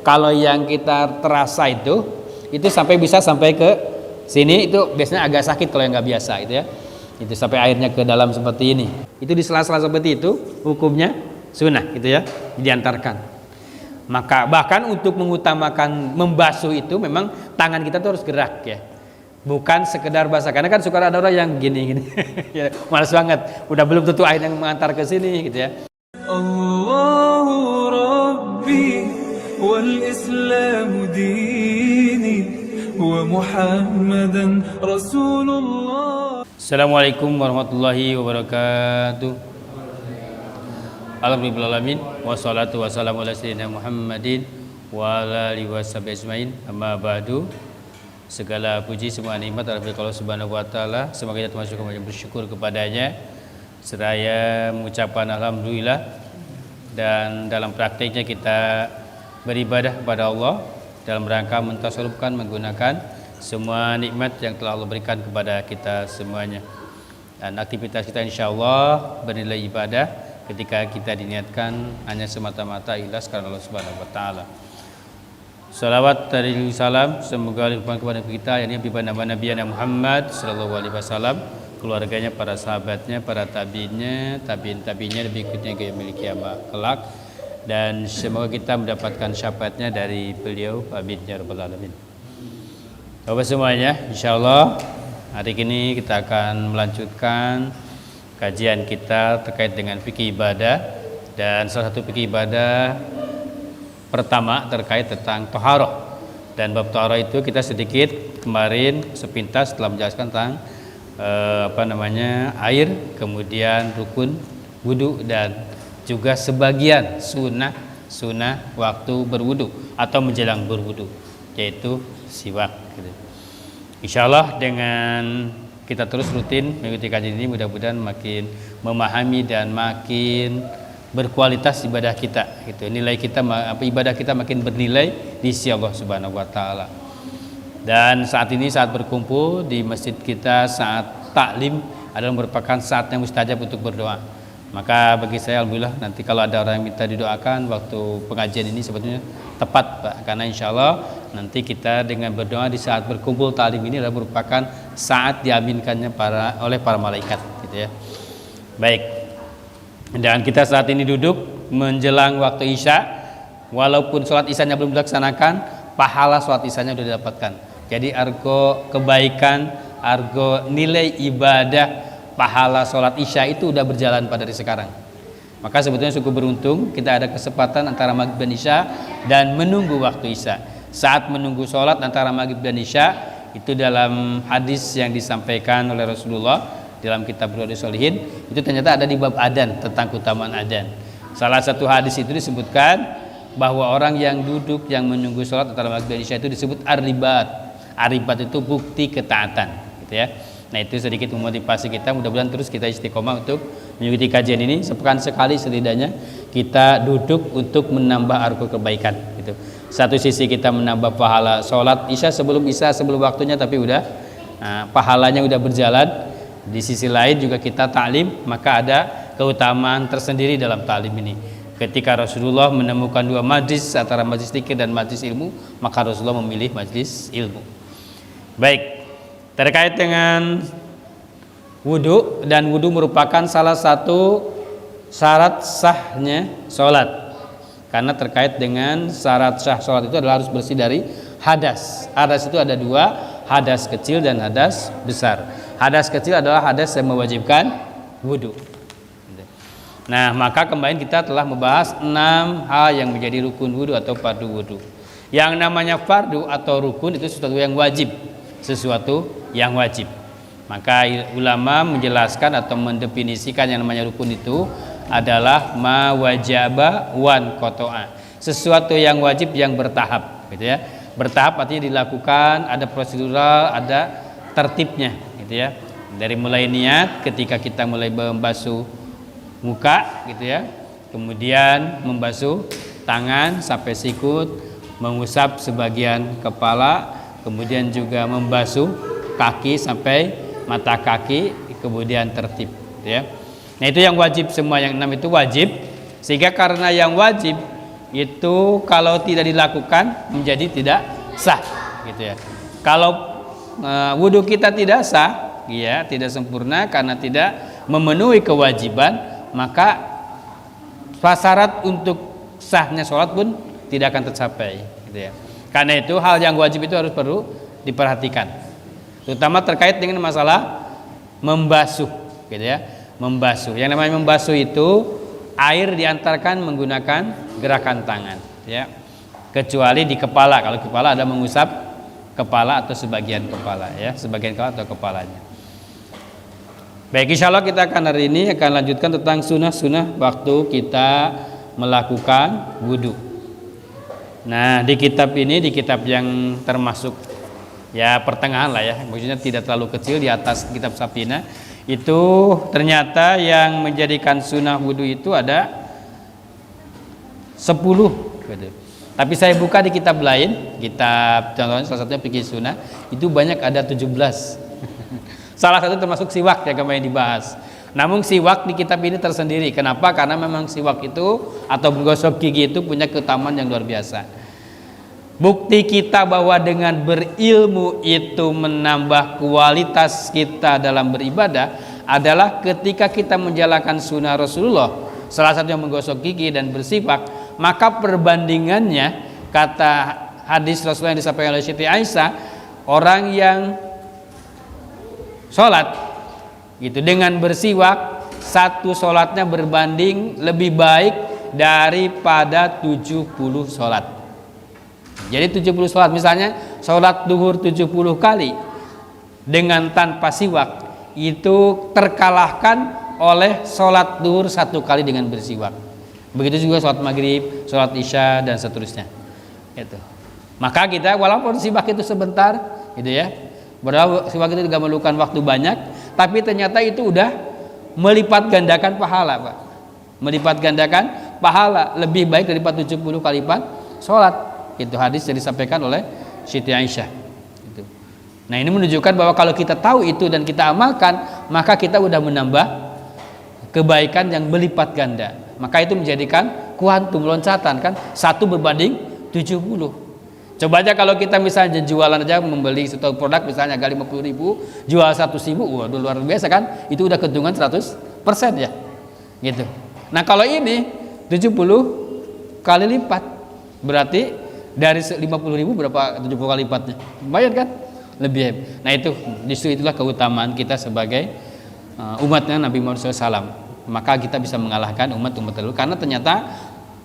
Kalau yang kita terasa itu sampai bisa sampai ke sini, itu biasanya agak sakit kalau yang nggak biasa itu ya. Itu sampai airnya ke dalam seperti ini. Itu di sela-sela seperti itu hukumnya sunnah gitu ya, diantarkan. Maka bahkan untuk mengutamakan membasuh itu memang tangan kita tuh harus gerak ya. Bukan sekedar basah, karena kan suka ada orang yang gini ya, malas banget, udah belum tentu air yang mengantar ke sini gitu ya. Allahu Rabbi wal Islam dini wa Muhammadan Rasulullah. Assalamualaikum warahmatullahi wabarakatuh. Alhamdulillahirrahmanirrahim. Wassalatu wassalamu ala sayyidina Muhammadin wa ala alihi washabihi ajmain. Amma ba'du. Segala puji semua nikmat adalah milik Allah Subhanahu wa taala. Semoga kita termasuk yang bersyukur kepadanya seraya mengucapkan alhamdulillah, dan dalam praktiknya kita beribadah kepada Allah dalam rangka mentasarrufkan, menggunakan semua nikmat yang telah Allah berikan kepada kita semuanya. Dan aktivitas kita insyaallah bernilai ibadah ketika kita diniatkan hanya semata-mata ikhlas karena Allah Subhanahu wa taala. Salawat dari salam semoga limpah kepada kita yang kepada Nabi Muhammad sallallahu alaihi wasallam, keluarganya, para sahabatnya, para tabiinnya, tabiin-tabiinnya, berikutnya ke yaumil kiamah kelak, dan semoga kita mendapatkan syafaatnya dari beliau amin ya rabbal alamin. Bapak semuanya, insyaallah hari ini kita akan melanjutkan kajian kita terkait dengan fikih ibadah, dan salah satu fikih ibadah pertama terkait tentang taharah. Dan bab taharah itu kita sedikit kemarin sepintas telah menjelaskan tentang air, kemudian rukun wudu, dan juga sebagian sunnah waktu berwudu atau menjelang berwudu, yaitu siwak gitu. Insyaallah dengan kita terus rutin mengikuti kajian ini, mudah-mudahan makin memahami dan makin berkualitas ibadah kita gitu. Nilai kita, ibadah kita makin bernilai di sisi Allah Subhanahu wa taala. Dan saat ini saat berkumpul di masjid kita, saat taklim adalah merupakan saat yang mustajab untuk berdoa. Maka bagi saya alhamdulillah, nanti kalau ada orang yang minta didoakan waktu pengajian ini sebetulnya tepat Pak, karena insyaallah nanti kita dengan berdoa di saat berkumpul taklim ini adalah merupakan saat diaminkannya oleh para malaikat gitu ya. Baik. Dan kita saat ini duduk menjelang waktu Isya, walaupun sholat Isyanya belum dilaksanakan, pahala sholat Isyanya sudah didapatkan. Jadi argo kebaikan, argo nilai ibadah pahala sholat Isya itu sudah berjalan pada hari sekarang. Maka sebetulnya cukup beruntung kita ada kesempatan antara maghrib dan Isya dan menunggu waktu Isya. Saat menunggu sholat antara maghrib dan Isya, itu dalam hadis yang disampaikan oleh Rasulullah dalam kitab Riyadhus Shalihin, itu ternyata ada di bab adzan, tentang keutamaan adzan. Salah satu hadis itu disebutkan bahwa orang yang duduk yang menunggu sholat antara maghrib dan isya itu disebut ar-ribat. Ar-ribat itu bukti ketaatan gitu ya. Nah itu sedikit memotivasi kita, mudah-mudahan terus kita istiqomah untuk mengikuti kajian ini. Sepekan sekali setidaknya kita duduk untuk menambah argo kebaikan gitu. Satu sisi kita menambah pahala sholat isya sebelum waktunya, tapi udah pahalanya udah berjalan. Di sisi lain juga kita taklim, maka ada keutamaan tersendiri dalam taklim ini. Ketika Rasulullah menemukan dua majlis antara majlis zikir dan majlis ilmu, maka Rasulullah memilih majlis ilmu. Baik, terkait dengan wudu, dan wudu merupakan salah satu syarat sahnya sholat. Karena terkait dengan syarat sah sholat itu adalah harus bersih dari hadas. Hadas itu ada dua, hadas kecil dan hadas besar. Hadas kecil adalah hadas yang mewajibkan wudu. Nah, maka kemarin kita telah membahas 6 hal yang menjadi rukun wudu atau fardu wudu. Yang namanya fardu atau rukun itu sesuatu yang wajib. Maka ulama menjelaskan atau mendefinisikan yang namanya rukun itu adalah ma wajaba wan qata'a. Sesuatu yang wajib yang bertahap, gitu ya. Bertahap artinya dilakukan, ada prosedural, ada tertibnya gitu ya. Dari mulai niat ketika kita mulai membasuh muka gitu ya, kemudian membasuh tangan sampai sikut, mengusap sebagian kepala, kemudian juga membasuh kaki sampai mata kaki, kemudian tertib gitu ya. Nah itu yang wajib semua, yang 6 itu wajib. Sehingga karena yang wajib itu kalau tidak dilakukan menjadi tidak sah, gitu ya. Kalau wudhu kita tidak sah, ya, tidak sempurna karena tidak memenuhi kewajiban, maka syarat untuk sahnya sholat pun tidak akan tercapai, gitu ya. Karena itu hal yang wajib itu harus perlu diperhatikan, terutama terkait dengan masalah membasuh, gitu ya. Membasuh, yang namanya membasuh itu air diantarkan menggunakan gerakan tangan, ya. Kecuali di kepala, kalau kepala ada mengusap kepala atau sebagian kepala, ya, sebagian kepala atau kepalanya. Baik, insya Allah kita akan hari ini akan lanjutkan tentang sunnah-sunnah waktu kita melakukan wudhu. Nah, di kitab ini, di kitab yang termasuk ya pertengahan lah ya, maksudnya tidak terlalu kecil, di atas kitab Safina, itu ternyata yang menjadikan sunnah wudhu itu ada 10 gitu. Tapi saya buka di kitab lain, kitab contohnya salah satunya Fikih Sunnah, itu banyak ada 17. Salah satu termasuk siwak yang kemarin dibahas. Namun siwak di kitab ini tersendiri. Kenapa? Karena memang siwak itu atau menggosok gigi itu punya keutamaan yang luar biasa. Bukti kita bahwa dengan berilmu itu menambah kualitas kita dalam beribadah adalah ketika kita menjalankan sunnah Rasulullah, salah satu yang menggosok gigi dan bersifak, maka perbandingannya, kata hadis Rasulullah yang disampaikan oleh Siti Aisyah, orang yang sholat gitu dengan bersiwak, satu sholatnya berbanding lebih baik daripada 70 sholat. Jadi 70 sholat, misalnya sholat duhur 70 kali dengan tanpa siwak, itu terkalahkan oleh sholat duhur 1 kali dengan bersiwak. Begitu juga sholat maghrib, sholat isya dan seterusnya. Itu. Maka kita walaupun siwak itu sebentar, gitu ya, padahal siwak itu juga memerlukan waktu banyak, tapi ternyata itu udah melipat gandakan pahala, Pak. Melipat gandakan pahala lebih baik daripada 70 kali lipat sholat. Itu hadis yang disampaikan oleh Siti Aisyah. Itu. Nah, ini menunjukkan bahwa kalau kita tahu itu dan kita amalkan, maka kita udah menambah kebaikan yang berlipat ganda. Maka itu menjadikan kuantum loncatan, kan, 1 berbanding 70. Coba aja kalau kita misalnya jualan aja, membeli satu produk misalnya harga 50.000, jual 100.000, waduh luar biasa kan, itu udah keuntungan 100% ya, gitu. Nah kalau ini 70 kali lipat, berarti dari 50.000 berapa 70 kali lipatnya, lumayan kan, lebih. Nah itu justru itulah keutamaan kita sebagai umatnya Nabi Muhammad SAW. Maka kita bisa mengalahkan umat-umat terdahulu karena ternyata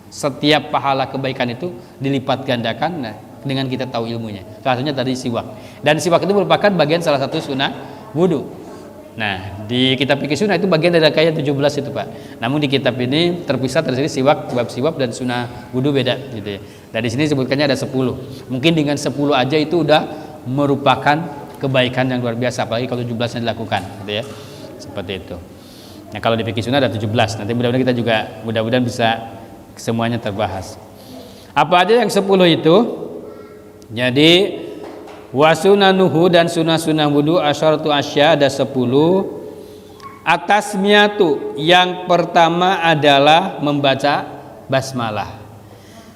setiap pahala kebaikan itu dilipat gandakan dengan kita tahu ilmunya. Salah satunya tadi siwak. Dan siwak itu merupakan bagian salah satu sunnah wudhu. Nah, di kitab Fikih Sunnah itu bagian dari kayak 17 itu, Pak. Namun di kitab ini terpisah tersendiri siwak, bab siwak dan sunnah wudhu beda gitu ya. Dan di sini sebutkannya ada 10. Mungkin dengan 10 aja itu udah merupakan kebaikan yang luar biasa, apalagi kalau 17-nya dilakukan gitu ya. Seperti itu. Nah kalau di Fikih Sunnah ada 17, nanti mudah-mudahan kita juga mudah-mudahan bisa semuanya terbahas. Apa aja yang 10 itu? Jadi wasunanuhu dan sunnah-sunnah wudu asyaratu asya ada 10. Atasmiyatu, yang pertama adalah membaca basmalah.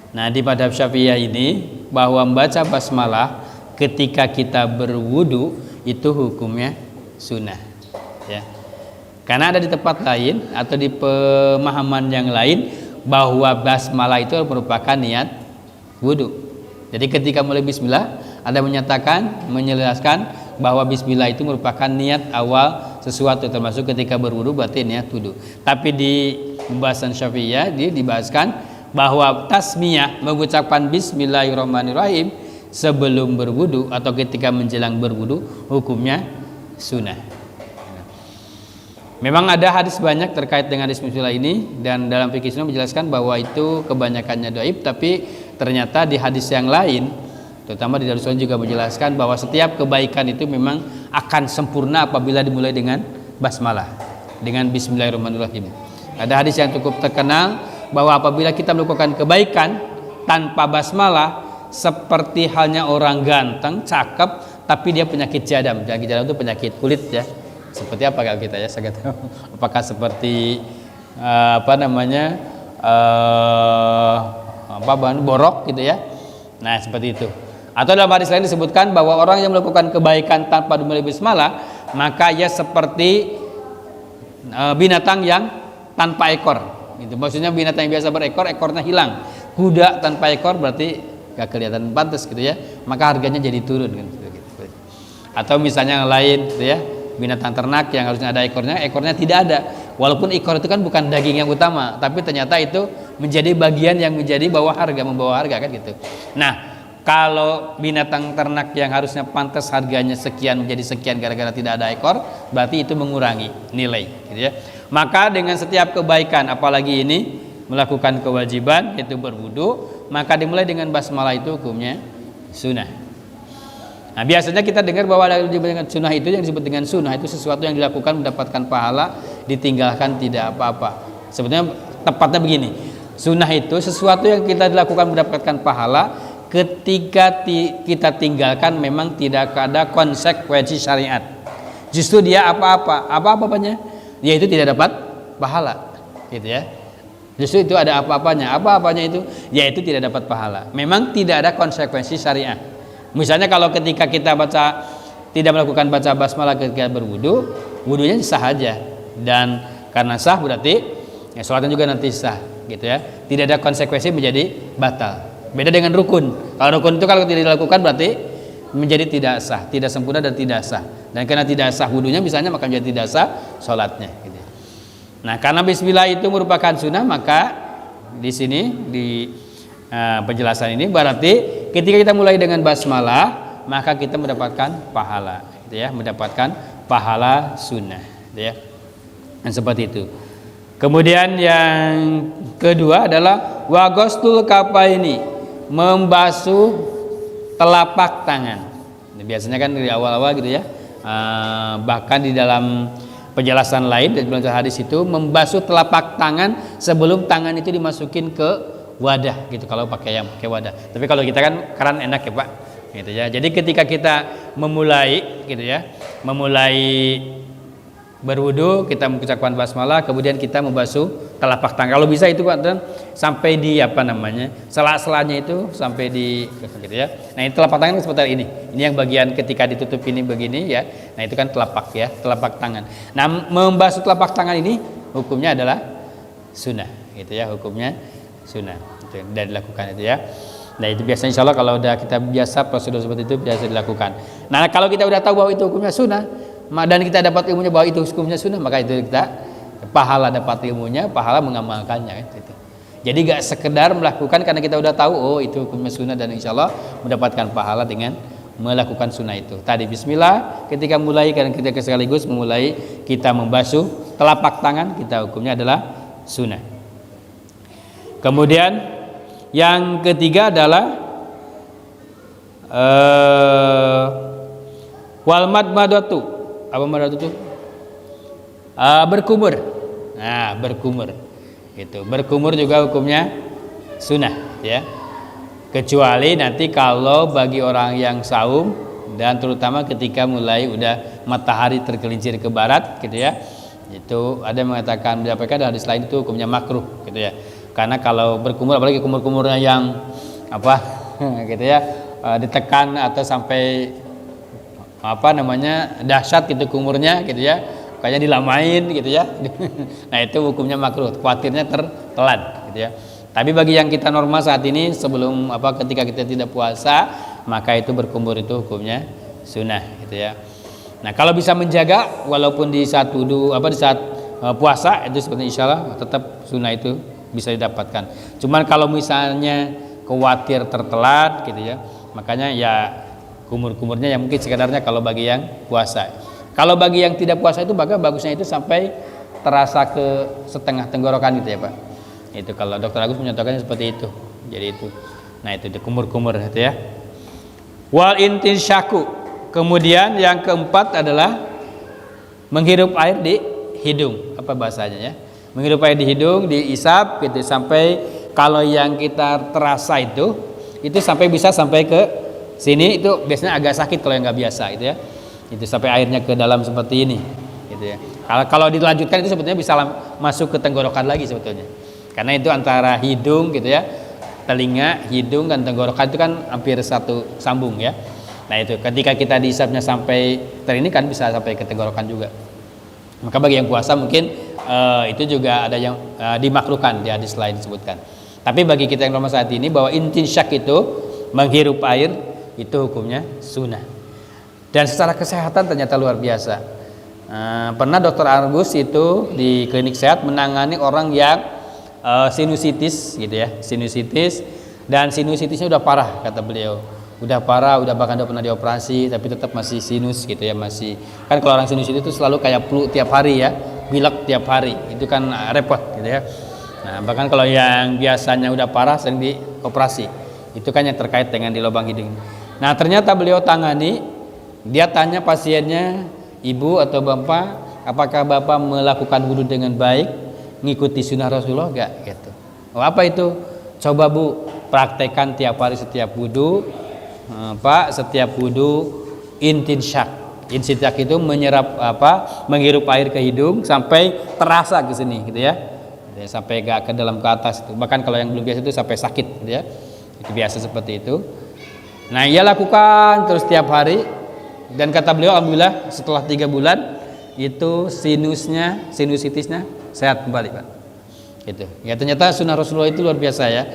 Nah di madhab Syafi'iyah ini bahwa membaca basmalah ketika kita berwudu itu hukumnya sunnah ya. Karena ada di tempat lain atau di pemahaman yang lain bahwa basmalah itu merupakan niat wudu. Jadi ketika mulai bismillah, ada menyatakan, menjelaskan bahwa bismillah itu merupakan niat awal sesuatu, termasuk ketika berwudu berarti niat wudu. Tapi di pembahasan Syafi'iyah dia dibahaskan bahwa tasmiyah, mengucapkan bismillahirrahmanirrahim sebelum berwudu atau ketika menjelang berwudu hukumnya sunnah. Memang ada hadis banyak terkait dengan bismillah ini, dan dalam Fikih Sunnah menjelaskan bahwa itu kebanyakannya dhaif, tapi ternyata di hadis yang lain, terutama di Darussalam juga menjelaskan bahwa setiap kebaikan itu memang akan sempurna apabila dimulai dengan basmalah, dengan bismillahirrahmanirrahim. Ada hadis yang cukup terkenal bahwa apabila kita melakukan kebaikan tanpa basmalah, seperti halnya orang ganteng, cakep, tapi dia penyakit jadam. Penyakit jadam itu penyakit kulit ya. Seperti apa kalau kita ya, saya tahu. Apakah seperti borok gitu ya. Nah, seperti itu. Atau dalam hadis lain disebutkan bahwa orang yang melakukan kebaikan tanpa memulai bismillah, maka ia seperti binatang yang tanpa ekor. Itu maksudnya binatang yang biasa berekor, ekornya hilang. Kuda tanpa ekor berarti gak kelihatan pantas gitu ya. Maka harganya jadi turun kan gitu. Atau misalnya yang lain gitu ya, binatang ternak yang harusnya ada ekornya, ekornya tidak ada. Walaupun ekor itu kan bukan daging yang utama, tapi ternyata itu menjadi bagian yang menjadi membawa harga kan gitu. Nah, kalau binatang ternak yang harusnya pantas harganya sekian menjadi sekian gara-gara tidak ada ekor, berarti itu mengurangi nilai gitu ya. Maka dengan setiap kebaikan, apalagi ini melakukan kewajiban yaitu berwudu, maka dimulai dengan basmalah itu hukumnya sunnah. Nah, biasanya kita dengar bahwa ada dengan sunnah itu yang disebut dengan sunnah itu sesuatu yang dilakukan mendapatkan pahala, ditinggalkan tidak apa-apa. Sebetulnya tepatnya begini, sunnah itu sesuatu yang kita dilakukan mendapatkan pahala ketika kita tinggalkan memang tidak ada konsekuensi syariat. Justru dia apa-apanya, yaitu tidak dapat pahala, gitu ya. Justru itu ada apa-apanya itu, yaitu tidak dapat pahala. Memang tidak ada konsekuensi syariat. Misalnya kalau ketika kita tidak melakukan baca basmalah ketika berwudu, wudunya sah aja, dan karena sah berarti ya sholatnya juga nanti sah, gitu ya. Tidak ada konsekuensi menjadi batal. Beda dengan rukun. Kalau rukun itu kalau tidak dilakukan berarti menjadi tidak sah, tidak sempurna dan tidak sah. Dan karena tidak sah wudunya misalnya, maka menjadi tidak sah sholatnya. Gitu. Nah, karena bismillah itu merupakan sunnah, maka di sini di penjelasan ini berarti ketika kita mulai dengan basmalah, maka kita mendapatkan pahala, gitu ya, mendapatkan pahala sunnah, gitu ya. Dan seperti itu. Kemudian yang kedua adalah wagostul kafaini, membasuh telapak tangan. Biasanya kan dari awal-awal gitu ya, bahkan di dalam penjelasan lain dan penjelasan hadis itu membasuh telapak tangan sebelum tangan itu dimasukin ke wadah gitu, kalau pakai wadah. Tapi kalau kita kan keran enak ya Pak, gitu ya. Jadi ketika kita memulai gitu ya, berwudu, kita mengucapkan basmalah, kemudian kita membasuh telapak tangan. Kalau bisa itu Pak, dan sampai di sela-selanya itu sampai di gitu ya. Nah, ini telapak tangan seperti ini. Ini yang bagian ketika ditutup ini begini ya. Nah, itu kan telapak tangan. Nah, membasuh telapak tangan ini hukumnya adalah sunnah, gitu ya. Hukumnya sunnah. Itu dan dilakukan itu ya. Nah, itu biasanya insyaallah kalau udah kita biasa prosedur seperti itu biasa dilakukan. Nah, kalau kita udah tahu bahwa itu hukumnya sunnah, dan kita dapat ilmunya bahwa itu hukumnya sunnah, maka itu kita pahala dapat ilmunya, pahala mengamalkannya kan gitu. Jadi gak sekedar melakukan karena kita udah tahu oh itu hukumnya sunnah, dan insyaallah mendapatkan pahala dengan melakukan sunnah itu. Tadi bismillah ketika mulai, karena kita sekaligus memulai kita membasuh telapak tangan, kita hukumnya adalah sunnah. Kemudian yang ketiga adalah wal madmadatu. Apa madatu itu? Berkumur. Nah, berkumur. Gitu. Berkumur juga hukumnya sunnah, ya. Kecuali nanti kalau bagi orang yang saum dan terutama ketika mulai udah matahari tergelincir ke barat, gitu ya. Itu ada yang mengatakan mendapatkan hadis lain itu hukumnya makruh, gitu ya. Karena kalau berkumur, apalagi kumur-kumurnya yang gitu ya, ditekan atau sampai dahsyat gitu kumurnya gitu ya, kayaknya dilamain gitu ya. Nah, itu hukumnya makruh, khawatirnya tertelan gitu ya. Tapi bagi yang kita normal saat ini sebelum ketika kita tidak puasa, maka itu berkumur itu hukumnya sunnah gitu ya. Nah, kalau bisa menjaga walaupun di saat wudu di saat puasa itu sebenarnya insyaallah tetap sunnah itu bisa didapatkan. Cuman kalau misalnya khawatir tertelat gitu ya, makanya ya kumur-kumurnya yang mungkin sekedarnya kalau bagi yang puasa. Kalau bagi yang tidak puasa itu maka bagusnya itu sampai terasa ke setengah tenggorokan gitu ya Pak. Itu kalau Dokter Agus menyatakannya seperti itu. Jadi itu. Nah, itu kumur-kumur itu ya. Wal intinsyaku. Kemudian yang keempat adalah menghirup air di hidung. Apa bahasanya ya? Menghirup air di hidung, diisap gitu sampai kalau yang kita terasa itu sampai bisa sampai ke sini, itu biasanya agak sakit kalau yang nggak biasa gitu ya. Itu sampai airnya ke dalam seperti ini gitu ya. Kalau dilanjutkan itu sebetulnya bisa masuk ke tenggorokan lagi sebetulnya. Karena itu antara hidung gitu ya, telinga, hidung dan tenggorokan itu kan hampir satu sambung ya. Nah itu ketika kita dihisapnya sampai ini kan bisa sampai ke tenggorokan juga. Maka bagi yang puasa mungkin itu juga ada yang dimakruhkan di hadis lain disebutkan. Tapi bagi kita yang normal saat ini bahwa intinsyak itu menghirup air itu hukumnya sunnah. Dan secara kesehatan ternyata luar biasa. Pernah Dokter Argus itu di klinik sehat menangani orang yang sinusitis gitu ya, sinusitis, dan sinusitisnya udah parah kata beliau. Udah parah, udah bahkan udah pernah dioperasi tapi tetap masih sinus gitu ya, masih. Kan kalau orang sinusitis itu selalu kayak flu tiap hari ya, pilek tiap hari. Itu kan repot gitu ya. Nah, bahkan kalau yang biasanya udah parah sering dioperasi. Itu kan yang terkait dengan di lubang hidung. Nah, ternyata beliau tangani, dia tanya pasiennya, "Ibu atau Bapak, apakah Bapak melakukan wudu dengan baik, ngikuti sunnah Rasulullah enggak?" gitu. "Oh, apa itu?" "Coba Bu, praktekkan tiap hari setiap wudu, Pak, setiap wudu intinsyak." Intinsyak itu menyerap menghirup air ke hidung sampai terasa ke sini gitu ya. Sampai gak ke dalam ke atas itu. Bahkan kalau yang belum biasa itu sampai sakit gitu ya. Itu biasa seperti itu. Nah, ia lakukan terus tiap hari, dan kata beliau alhamdulillah setelah 3 bulan itu sinusitisnya sehat kembali, Pak. Gitu. Ya ternyata sunnah Rasulullah itu luar biasa ya.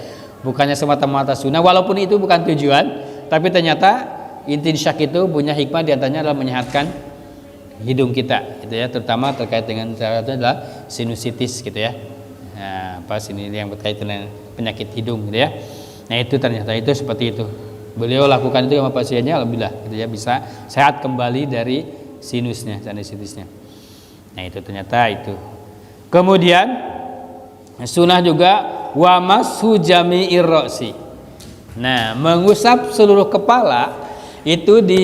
Bukannya semata-mata sunnah, walaupun itu bukan tujuan, tapi ternyata intinsyak itu punya hikmah, di antaranya adalah menyehatkan hidung kita gitu ya, terutama terkait dengan adalah sinusitis gitu ya. Nah, ini yang berkaitan dengan penyakit hidung gitu ya. Nah, itu ternyata itu seperti itu. Beliau lakukan itu sama pasiennya, alhamdulillah gitu ya, bisa sehat kembali dari sinusitisnya. Nah, itu ternyata itu. Kemudian sunnah juga wa mashu jami'ir ra'si. Nah, mengusap seluruh kepala itu di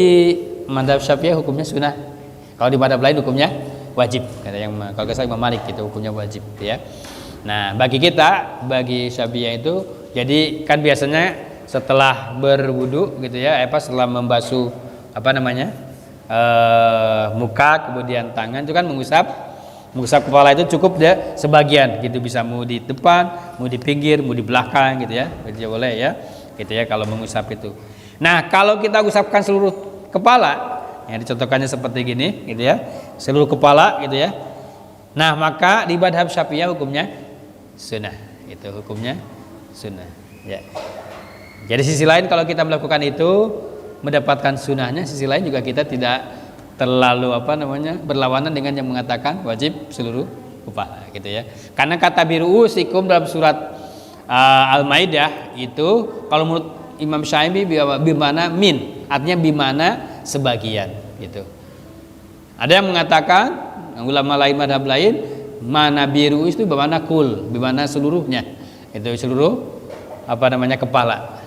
mazhab Syafi'iyah hukumnya sunnah. Kalau di mazhab lain hukumnya wajib. Kata yang kalau saya Imam Malik itu hukumnya wajib ya. Nah, bagi kita, bagi Syafi'iyah itu, jadi kan biasanya setelah berwudu gitu ya, setelah membasuh muka kemudian tangan itu kan mengusap kepala itu cukup ya sebagian gitu, bisa mau di depan, mau di pinggir, mau di belakang gitu ya, itu boleh ya, gitu ya kalau mengusap itu. Nah, kalau kita usapkan seluruh kepala, yang dicontohkannya seperti gini gitu ya, seluruh kepala gitu ya. Nah, maka di mazhab Syafi'iyah hukumnya sunnah, itu hukumnya sunnah ya. Jadi sisi lain kalau kita melakukan itu mendapatkan sunnahnya, sisi lain juga kita tidak terlalu berlawanan dengan yang mengatakan wajib seluruh kepala gitu ya. Karena kata biruusikum dalam surat Al-Maidah itu kalau menurut Imam Syafi'i bimana min, artinya bimana sebagian gitu. Ada yang mengatakan ulama lain madhab lain mana biru itu bimana kul, bimana seluruhnya, itu seluruh kepala.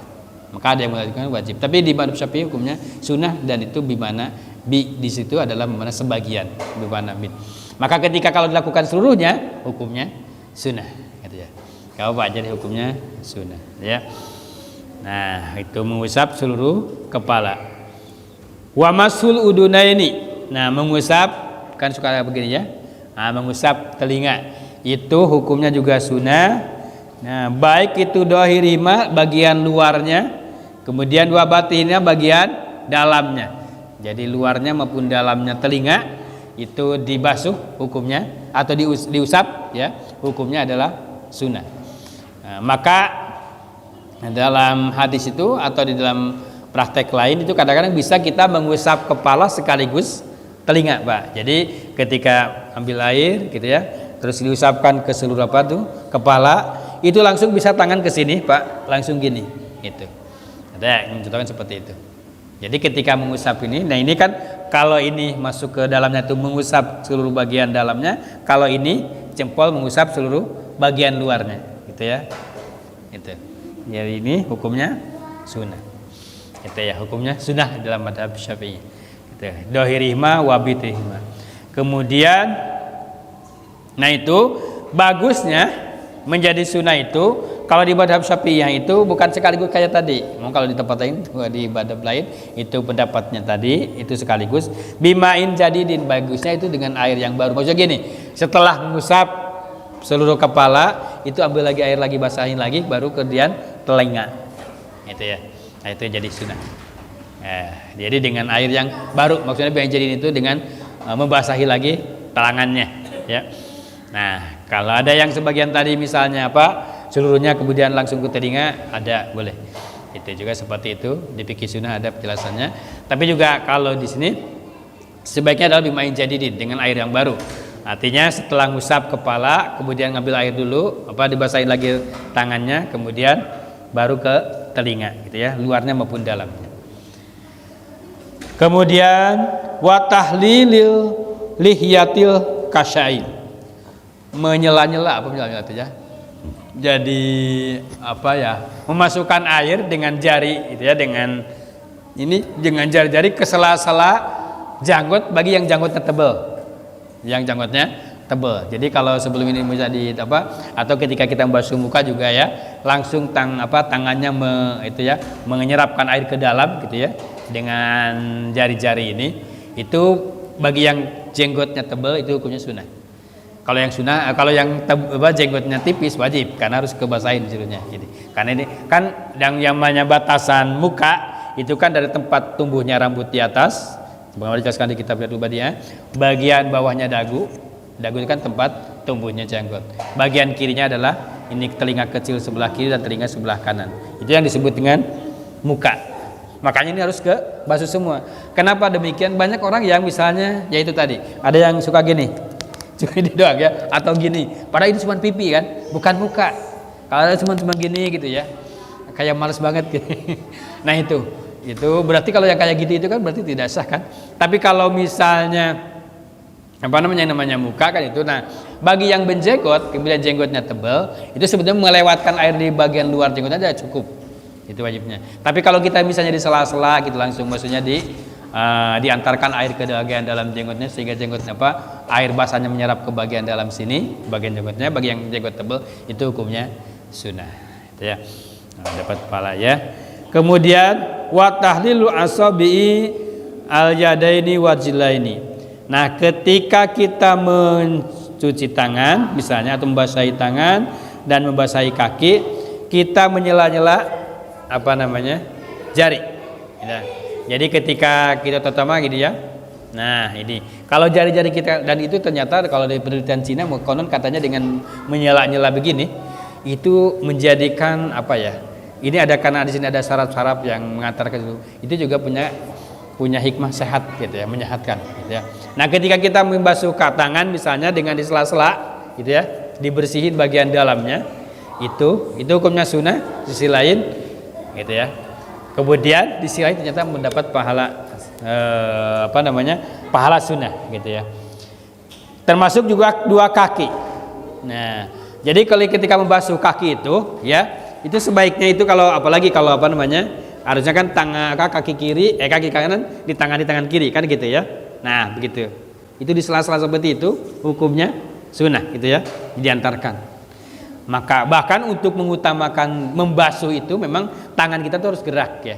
Maka ada yang mengatakan wajib. Tapi di madhab Syafi'i hukumnya sunnah, dan itu bimana di situ adalah bimana sebagian, bimana min. Maka ketika kalau dilakukan seluruhnya hukumnya sunnah gitu ya. Kalau Pak jadi hukumnya sunnah ya. Nah, itu mengusap seluruh kepala. Wa masul udunaini. Nah, mengusap kan suka begini ya. Nah, mengusap telinga itu hukumnya juga sunnah. Nah, baik itu dohirima bagian luarnya, kemudian dua batinnya bagian dalamnya. Jadi luarnya maupun dalamnya telinga itu dibasuh hukumnya, atau diusap ya, hukumnya adalah sunnah. Nah, maka dalam hadis itu atau di dalam praktek lain itu kadang-kadang bisa kita mengusap kepala sekaligus telinga, Pak. Jadi ketika ambil air gitu ya, terus diusapkan ke seluruh kepala, itu langsung bisa tangan ke sini, Pak, langsung gini gitu. Ada yang contohkan seperti itu. Jadi ketika mengusap ini, nah ini kan kalau ini masuk ke dalamnya itu mengusap seluruh bagian dalamnya, kalau ini jempol mengusap seluruh bagian luarnya gitu ya. Gitu. Jadi ini hukumnya sunnah. Itu ya, hukumnya sunnah dalam mazhab Syafi'i. Gitu. Dohirihma wabitihma. Kemudian, nah itu bagusnya menjadi sunnah itu kalau di mazhab Syafi'iyah itu bukan sekaligus kayak tadi. Kalau di tempat lain, di mazhab lain itu pendapatnya tadi itu sekaligus. Bimain jadidin, bagusnya itu dengan air yang baru. Maksudnya gini, setelah mengusap seluruh kepala itu ambil lagi air lagi, basahin lagi, baru kemudian telinga, itu ya. Nah, itu jadi sunnah. Jadi dengan air yang baru, maksudnya yang jadi itu dengan membasahi lagi tangannya, ya. Nah, kalau ada yang sebagian tadi misalnya seluruhnya kemudian langsung ke telinga, ada boleh. Itu juga seperti itu di fikih sunnah ada penjelasannya. Tapi juga kalau di sini sebaiknya adalah bimain jadidin dengan air yang baru. Artinya setelah ngusap kepala, kemudian ngambil air dulu, dibasahin lagi tangannya, kemudian baru ke telinga, gitu ya, luarnya maupun dalamnya. Kemudian wa tahlilil lihyatil kasyain, menyela-nyela, menyela-nyela itu ya. Jadi memasukkan air dengan jari, gitu ya, dengan jari-jari ke sela-sela janggut bagi yang janggutnya tebal. Yang janggutnya tebal. Jadi kalau sebelum ini bisa atau ketika kita membasuh muka juga ya, langsung tangannya menyerapkan air ke dalam, gitu ya, dengan jari-jari ini. Itu bagi yang jenggotnya tebal itu hukumnya sunnah. Kalau yang sunnah, kalau yang jenggotnya tipis wajib karena harus kebasahin seluruhnya. Jadi karena ini kan yang namanya batasan muka itu kan dari tempat tumbuhnya rambut di atas. Bagaimana dijelaskan di kitab Riyadhul Badiah, bagian bawahnya dagu itu kan tempat tumbuhnya janggut. Bagian kirinya adalah ini telinga kecil sebelah kiri dan telinga sebelah kanan. Itu yang disebut dengan muka. Makanya ini harus ke basuh semua. Kenapa demikian? Banyak orang yang misalnya yaitu tadi, ada yang suka gini. Cuma ini doang ya, atau gini. Padahal itu cuma pipi kan, bukan muka. Kalau cuma gini gitu ya. Kayak males banget gitu. Nah, itu berarti kalau yang kayak gitu itu kan berarti tidak sah kan. Tapi kalau misalnya namanya muka kan itu, nah bagi yang berjenggot kemudian jenggotnya tebal itu sebetulnya melewatkan air di bagian luar jenggotnya aja cukup, itu wajibnya. Tapi kalau kita misalnya di sela-sela gitu langsung, maksudnya diantarkan air ke bagian dalam jenggotnya sehingga jenggotnya air basahnya menyerap ke bagian dalam sini bagian jenggotnya, bagi yang jenggot tebal itu hukumnya sunnah, itu ya. Dapat pahala ya. Kemudian wa tahlilu asabi'i al-yadaini wajilaini. Nah, ketika kita mencuci tangan misalnya atau membasahi tangan dan membasahi kaki, kita menyela-nyela jari. Ya. Jadi ketika kita terutama gitu ya. Nah, ini kalau jari-jari kita, dan itu ternyata kalau dari penelitian Cina konon katanya dengan menyela-nyela begini itu menjadikan ini ada, karena di sini ada saraf-saraf yang mengantarkan itu juga punya hikmah sehat gitu ya, menyehatkan gitu ya. Nah, ketika kita membasuh tangan misalnya dengan di sela-sela gitu ya, dibersihin bagian dalamnya, itu hukumnya sunnah. Sisi lain gitu ya. Kemudian di sisi lain ternyata mendapat pahala pahala sunnah gitu ya. Termasuk juga dua kaki. Nah, jadi kalau ketika membasuh kaki itu ya, itu sebaiknya itu kalau apalagi kalau harusnya kan kaki kiri kaki kanan di tangan kiri kan gitu ya. Nah, begitu. Itu di sela-sela seperti itu hukumnya sunnah gitu ya, diantarkan. Maka bahkan untuk mengutamakan membasuh itu memang tangan kita tuh harus gerak ya.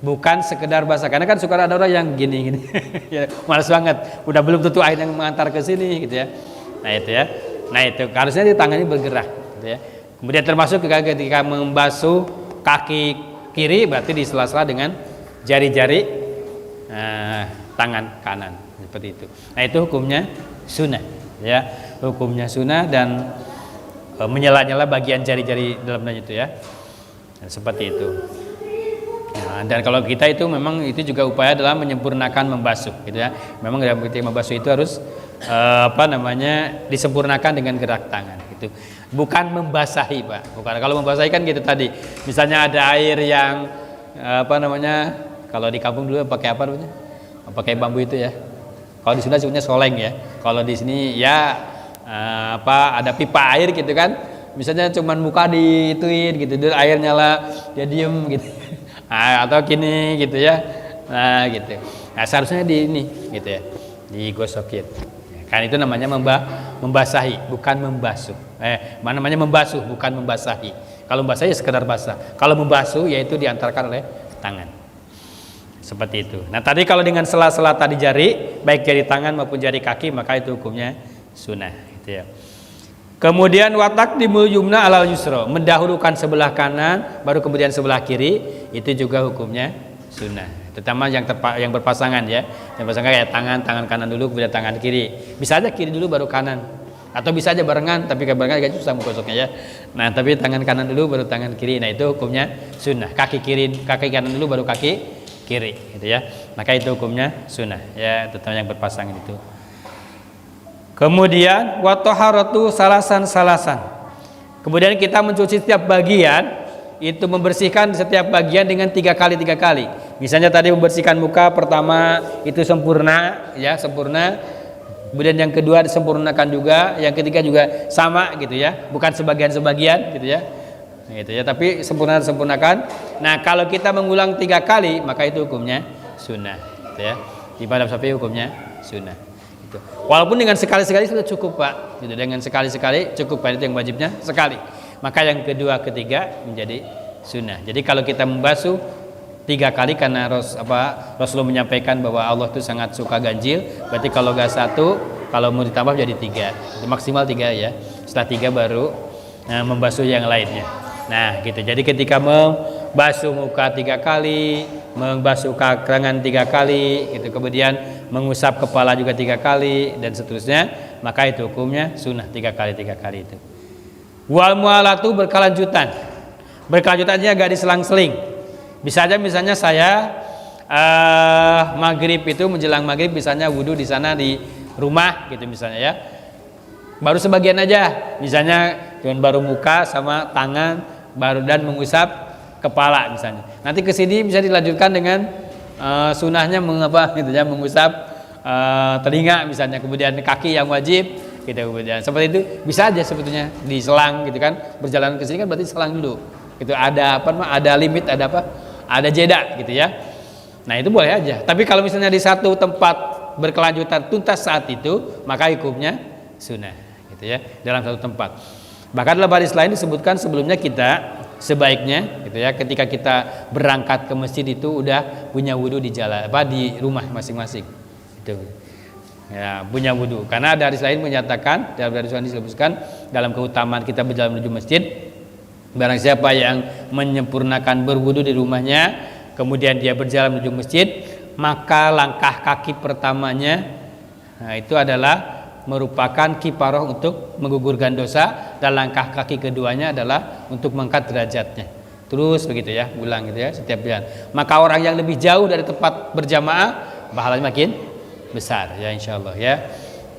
Bukan sekedar basah, karena kan suka ada orang yang gini ya, malas banget, udah belum tentu air yang mengantar ke sini gitu ya. Nah, itu ya. Nah, itu harusnya di tangannya bergerak gitu ya. Kemudian termasuk ketika membasuh kaki kiri berarti di sela-sela dengan jari-jari tangan kanan seperti itu. Nah, itu hukumnya sunnah ya, hukumnya sunnah dan menyela-nyela bagian jari-jari dalamnya itu ya. Dan seperti itu. Nah, dan kalau kita itu memang itu juga upaya adalah menyempurnakan membasuh gitu ya. Memang ketika membasuh itu harus disempurnakan dengan gerak tangan gitu. Bukan membasahi, Pak. Bukan. Kalau membasahi kan gitu tadi. Misalnya ada air yang kalau di kampung dulu pakai apa namanya? Pakai bambu itu ya. Kalau di sini sebutnya soleng ya. Kalau di sini ya ada pipa air gitu kan. Misalnya cuman muka diituin gitu, dia air nyala, dia diem gitu. Atau gini gitu ya. Nah, gitu. Nah, seharusnya gitu ya. Digosokin. Kan itu namanya membasahi, bukan membasuh. Namanya membasuh, bukan membasahi. Kalau membasahi ya sekedar basah. Kalau membasuh yaitu diantarkan oleh tangan. Seperti itu. Nah, tadi kalau dengan sela-sela tadi jari, baik jari tangan maupun jari kaki, maka itu hukumnya sunnah gitu ya. Kemudian watak dimul yumna alal yusra, mendahulukan sebelah kanan baru kemudian sebelah kiri, itu juga hukumnya sunnah. Terutama yang berpasangan ya. Yang berpasangan kayak tangan kanan dulu kemudian tangan kiri. Bisa aja kiri dulu baru kanan. Atau bisa aja barengan, tapi kalau barengan agak susah menggosoknya ya. Nah, tapi tangan kanan dulu baru tangan kiri. Nah, itu hukumnya sunnah. Kaki kanan dulu baru kaki kiri gitu ya. Maka itu hukumnya sunnah ya, terutama yang berpasangan itu. Kemudian wa taharatu salasan. Kemudian kita mencuci setiap bagian, itu membersihkan setiap bagian dengan 3 kali. Misalnya tadi membersihkan muka pertama itu sempurna ya, sempurna. Kemudian yang kedua disempurnakan juga, yang ketiga juga sama gitu ya, bukan sebagian gitu ya. Gitu ya, tapi sempurnakan. Nah, kalau kita mengulang 3 kali, maka itu hukumnya sunnah gitu ya. Di madhab Syafi'i hukumnya sunnah. Gitu. Walaupun dengan sekali-sekali sudah cukup Pak, gitu. Dengan sekali-sekali cukup Pak, itu yang wajibnya sekali. Maka yang kedua, ketiga menjadi sunnah. Jadi kalau kita membasuh 3 kali karena Rasulullah menyampaikan bahwa Allah itu sangat suka ganjil, berarti kalau nggak 1, kalau mau ditambah jadi 3, maksimal 3 ya. Setelah 3 baru membasuh yang lainnya. Nah gitu. Jadi ketika membasuh muka 3 kali, membasuh karangan 3 kali, gitu. Kemudian mengusap kepala juga 3 kali dan seterusnya, maka itu hukumnya sunnah 3 kali itu. Wal mualatu berkelanjutan. Berkelanjutannya agak diselang-seling. Bisa aja misalnya saya maghrib itu menjelang maghrib misalnya wudhu di sana di rumah gitu misalnya ya. Baru sebagian aja, misalnya dengan baru muka sama tangan, baru dan mengusap kepala misalnya. Nanti ke sini bisa dilanjutkan dengan sunahnya gitu ya, mengusap telinga misalnya, kemudian kaki yang wajib gitu, kemudian seperti itu bisa aja sebetulnya diselang gitu kan. Berjalan ke sini kan berarti selang dulu. Itu ada ada limit, ada jeda gitu ya. Nah, itu boleh aja. Tapi kalau misalnya di satu tempat berkelanjutan tuntas saat itu, maka hukumnya sunnah gitu ya, dalam satu tempat. Bahkan dalam hadis lain disebutkan sebelumnya kita sebaiknya gitu ya, ketika kita berangkat ke masjid itu udah punya wudu di jalan di rumah masing-masing. Itu. Ya, punya wudu. Karena ada hadis lain menyatakan, dalam hadis lain disebutkan dalam keutamaan kita berjalan menuju masjid, barang siapa yang menyempurnakan berwudu di rumahnya, kemudian dia berjalan menuju masjid, maka langkah kaki pertamanya itu adalah merupakan kifarah untuk menggugurkan dosa, dan langkah kaki keduanya adalah untuk mengangkat derajatnya. Terus begitu ya, ulang gitu ya setiap jalan. Maka orang yang lebih jauh dari tempat berjamaah pahalanya makin besar ya insyaallah ya.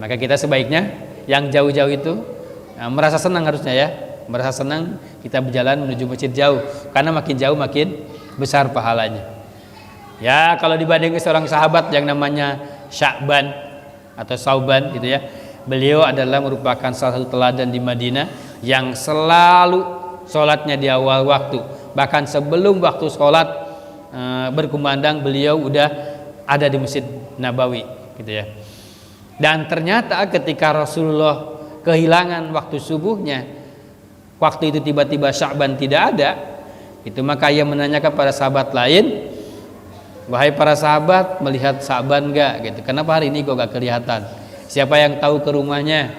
Maka kita sebaiknya yang jauh-jauh itu merasa senang harusnya ya. Merasa senang kita berjalan menuju masjid jauh, karena makin jauh makin besar pahalanya. Ya, kalau dibandingkan seorang sahabat yang namanya Sya'ban atau Sauban gitu ya, beliau adalah merupakan salah satu teladan di Madinah yang selalu sholatnya di awal waktu, bahkan sebelum waktu sholat berkumandang beliau udah ada di Masjid Nabawi gitu ya. Dan ternyata ketika Rasulullah kehilangan waktu subuhnya, waktu itu tiba-tiba Sya'ban tidak ada, itu maka ia menanyakan pada sahabat lain, wahai para sahabat, melihat Sya'ban enggak gitu, kenapa hari ini kok enggak kelihatan, siapa yang tahu ke rumahnya?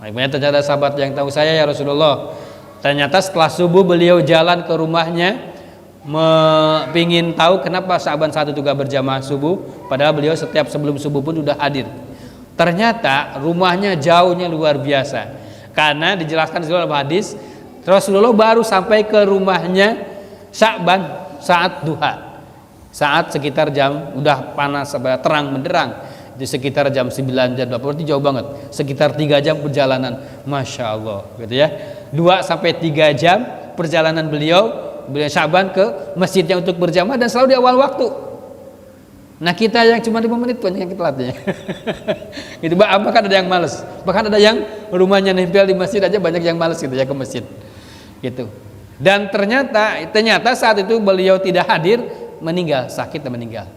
Ternyata sahabat yang tahu, saya ya Rasulullah. Ternyata setelah subuh beliau jalan ke rumahnya, pingin tahu kenapa Sya'ban saat itu enggak berjamaah subuh, padahal beliau setiap sebelum subuh pun sudah hadir. Ternyata rumahnya jauhnya luar biasa. Karena dijelaskan di dalam hadis, Rasulullah baru sampai ke rumahnya Sya'ban saat duha, saat sekitar jam udah panas, terang menderang, di sekitar jam 9 jam 20, berarti jauh banget, sekitar 3 jam perjalanan, masya Allah, gitu ya, 2-3 jam perjalanan beliau Sya'ban ke masjidnya untuk berjamaah, dan selalu di awal waktu. Nah, kita yang cuma 5 menit banyak yang telatnya. Itu bahkan ada yang malas. Bahkan ada yang rumahnya nempel di masjid aja banyak yang malas gitu ya ke masjid. Gitu. Dan ternyata saat itu beliau tidak hadir, meninggal, sakit dan meninggal.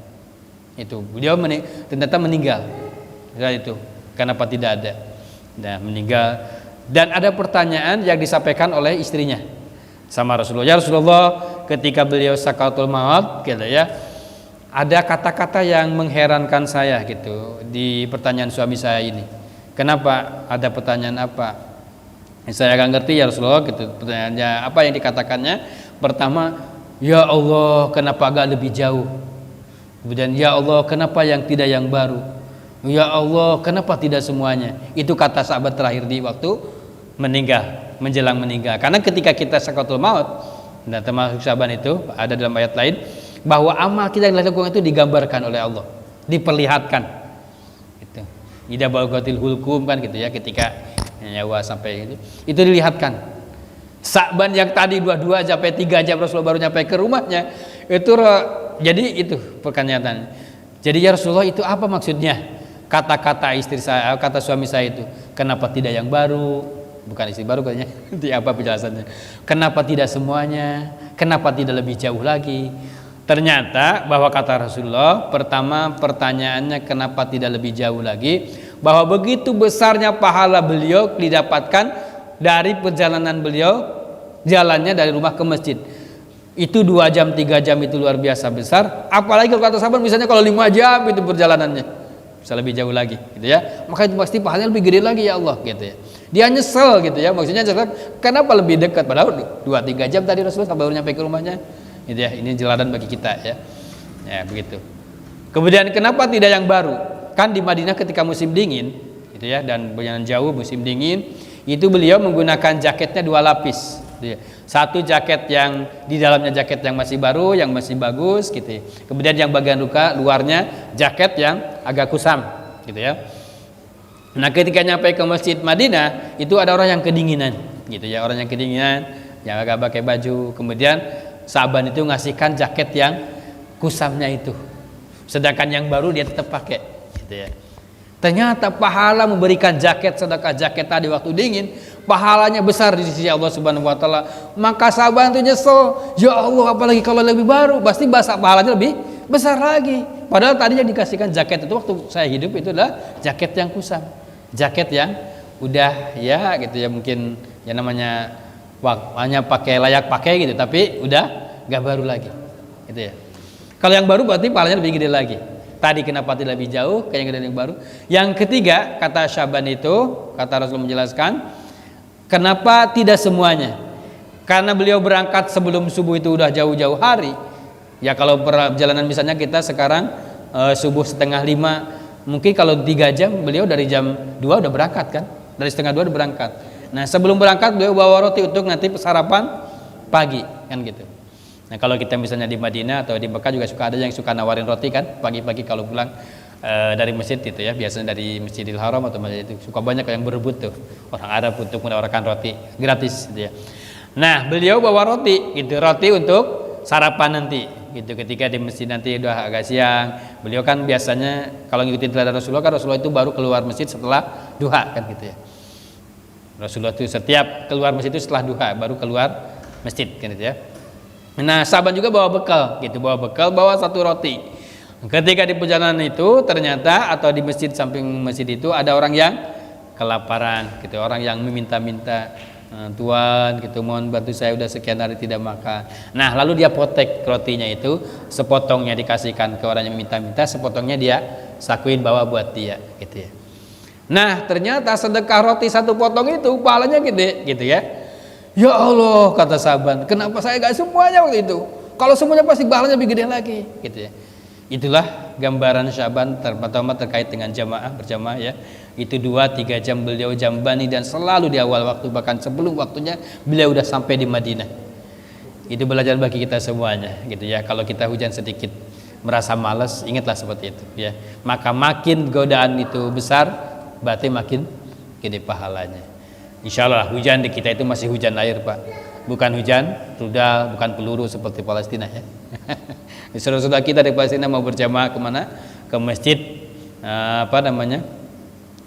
Itu beliau ternyata meninggal. Ya, itu kenapa tidak ada? Nah, meninggal. Dan ada pertanyaan yang disampaikan oleh istrinya sama Rasulullah. Ya Rasulullah, ketika beliau sakaratul maut gitu ya, ada kata-kata yang mengherankan saya gitu di pertanyaan suami saya ini. Kenapa? Ada pertanyaan apa? Saya agak ngerti ya Rasulullah gitu. Pertanyaannya apa yang dikatakannya? Pertama, ya Allah kenapa agak lebih jauh? Kemudian ya Allah kenapa yang tidak yang baru? Ya Allah kenapa tidak semuanya? Itu kata sahabat terakhir di waktu meninggal, menjelang meninggal. Karena ketika kita sakaratul maut, dan termasuk sahabat itu ada dalam ayat lain bahwa amal kita yang dilakukan itu digambarkan oleh Allah, diperlihatkan. Itu. Ida balagatil hulkum kan gitu ya, ketika nyawa sampai itu dilihatkan. Sa'ban yang tadi 22 sampai 3 jam Rasulullah baru nyampe ke rumahnya, itu jadi itu pertanyaan. Jadi ya Rasulullah itu apa maksudnya? Kata-kata istri saya, kata suami saya itu, kenapa tidak yang baru? Bukan istri baru katanya. Itu apa penjelasannya? Kenapa tidak semuanya? Kenapa tidak lebih jauh lagi? Ternyata bahwa kata Rasulullah, pertama pertanyaannya kenapa tidak lebih jauh lagi? Bahwa begitu besarnya pahala beliau didapatkan dari perjalanan beliau, jalannya dari rumah ke masjid. Itu 2 jam 3 jam itu luar biasa besar. Apalagi kalau kata sahabat misalnya kalau 5 jam itu perjalanannya, bisa lebih jauh lagi gitu ya. Maka itu pasti pahalanya lebih gede lagi ya Allah gitu ya. Dia nyesel gitu ya, maksudnya nyesel kenapa lebih dekat, padahal 2-3 jam tadi Rasulullah baru nyampe ke rumahnya gitu ya. Ini jeladan bagi kita ya. Ya begitu. Kemudian kenapa tidak yang baru? Kan di Madinah ketika musim dingin gitu ya, dan perjalanan jauh musim dingin itu beliau menggunakan jaketnya 2 lapis gitu ya. Satu jaket yang di dalamnya jaket yang masih baru, yang masih bagus gitu ya. Kemudian yang bagian luarnya jaket yang agak kusam gitu ya. Nah ketika nyampe ke masjid Madinah itu ada orang yang kedinginan gitu ya, orang yang kedinginan yang agak pakai baju. Kemudian sahabat itu ngasihkan jaket yang kusamnya itu, sedangkan yang baru dia tetap pakai gitu ya. Ternyata pahala memberikan jaket sedekah jaket tadi waktu dingin, pahalanya besar di sisi Allah Subhanahu wa taala. Maka sahabat itu nyesel, ya Allah apalagi kalau lebih baru, pasti pahalanya lebih besar lagi. Padahal tadi yang dikasihkan jaket itu waktu saya hidup itu adalah jaket yang kusam, jaket yang udah ya gitu ya, mungkin ya namanya hanya pakai layak pakai gitu, tapi udah gak baru lagi gitu ya. Kalau yang baru berarti pahalanya lebih gede lagi. Tadi kenapa tidak lebih jauh kayak yang gede yang baru. Yang ketiga kata Syaban itu, kata Rasul menjelaskan kenapa tidak semuanya, karena beliau berangkat sebelum subuh itu udah jauh-jauh hari. Ya kalau perjalanan misalnya kita sekarang subuh 4:30, mungkin kalau 3 jam beliau dari jam 2 udah berangkat kan, dari 1:30 udah berangkat. Nah sebelum berangkat beliau bawa roti untuk nanti sarapan pagi kan gitu. Nah kalau kita misalnya di Madinah atau di Mekah juga suka ada yang suka nawarin roti kan pagi-pagi kalau pulang dari masjid itu ya, biasanya dari Masjidil Haram atau masjid itu suka banyak yang berebut tuh orang Arab untuk menawarkan roti gratis gitu ya. Nah beliau bawa roti gitu, roti untuk sarapan nanti gitu, ketika di masjid nanti udah agak siang. Beliau kan biasanya kalau ngikutin teladan Rasulullah kan, Rasulullah itu baru keluar masjid setelah duha kan gitu ya. Rasulullah itu setiap keluar masjid itu setelah duha baru keluar masjid kan gitu ya. Nah sahabat juga bawa bekal gitu, bawa 1 roti. Ketika di perjalanan itu ternyata atau di masjid, samping masjid itu ada orang yang kelaparan gitu, orang yang meminta-minta, Tuan gitu mohon bantu saya udah sekian hari tidak makan. Nah lalu dia potek rotinya itu, sepotongnya dikasihkan ke orang yang meminta-minta, sepotongnya dia sakuin bawa buat dia gitu ya. Nah ternyata sedekah roti 1 potong itu pahalanya gede gitu ya. Ya Allah kata sahabat, kenapa saya gak semuanya waktu itu? Kalau semuanya pasti pahalanya lebih gede lagi gitu ya. Itulah gambaran Syaban pertama terkait dengan jamaah berjamaah ya. Itu 2-3 jam beliau jambani dan selalu di awal waktu, bahkan sebelum waktunya beliau udah sampai di Madinah. Itu belajar bagi kita semuanya gitu ya. Kalau kita hujan sedikit merasa malas, ingatlah seperti itu ya. Maka makin godaan itu besar, berarti makin gede pahalanya. Insya Allah hujan di kita itu masih hujan air Pak, bukan hujan rudal, bukan peluru seperti Palestina ya. Saudara-saudara kita di Palestina mau berjamaah kemana? Ke masjid